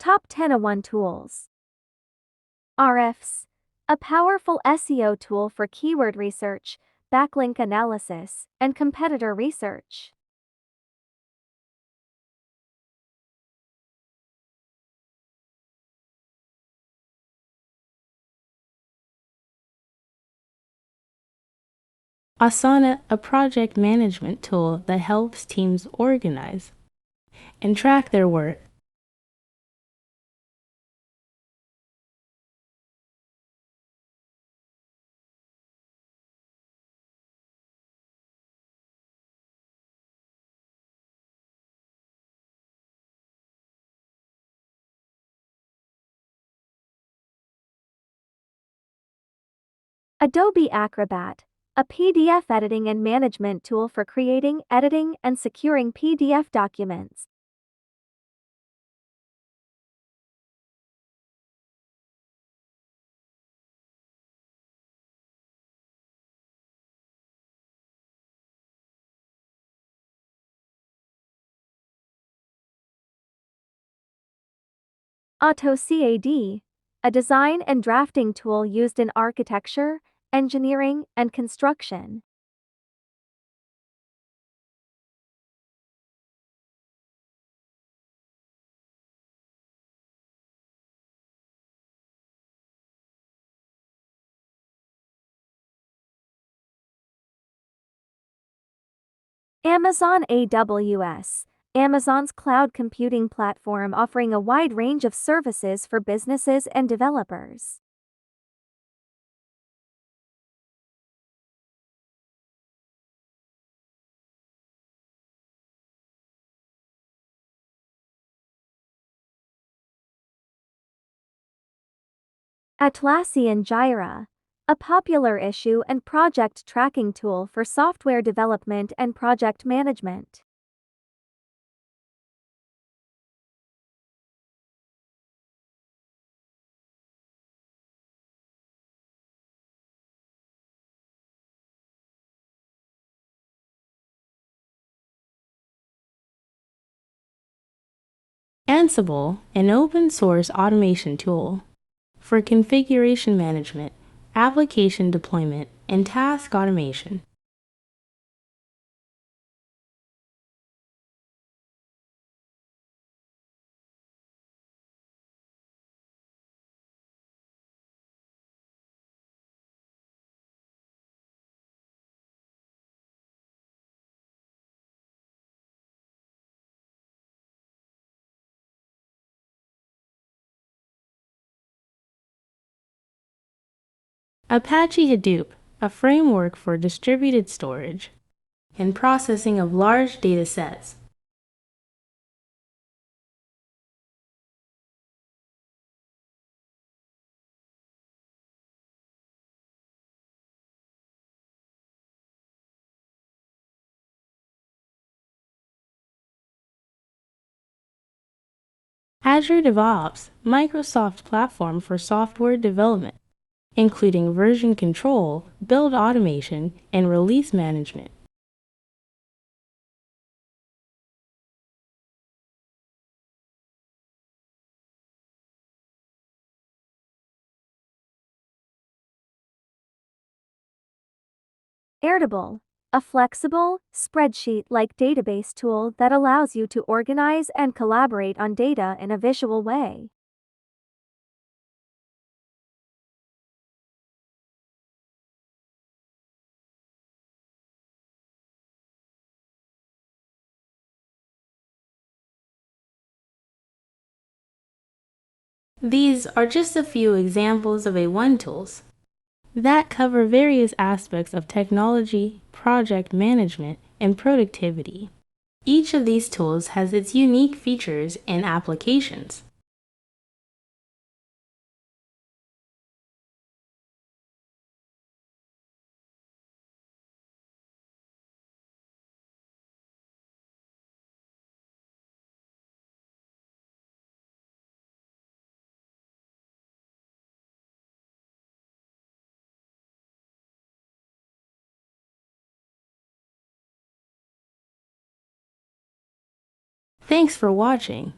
Top 10 A1 Tools. RFs, a powerful SEO tool for keyword research, backlink analysis, and competitor research. Asana, a project management tool that helps teams organize and track their work. Adobe Acrobat, a PDF editing and management tool for creating, editing, and securing PDF documents. AutoCAD, a design and drafting tool used in architecture, engineering, and construction. Amazon AWS, Amazon's cloud computing platform offering a wide range of services for businesses and developers. Atlassian Jira, a popular issue and project tracking tool for software development and project management. Ansible, an open-source automation tool for configuration management, application deployment, and task automation. Apache Hadoop, a framework for distributed storage and processing of large data sets. Azure DevOps, Microsoft platform for software development, including version control, build automation, and release management. Airtable, a flexible, spreadsheet-like database tool that allows you to organize and collaborate on data in a visual way. These are just a few examples of A1 tools that cover various aspects of technology, project management, and productivity. Each of these tools has its unique features and applications. Thanks for watching.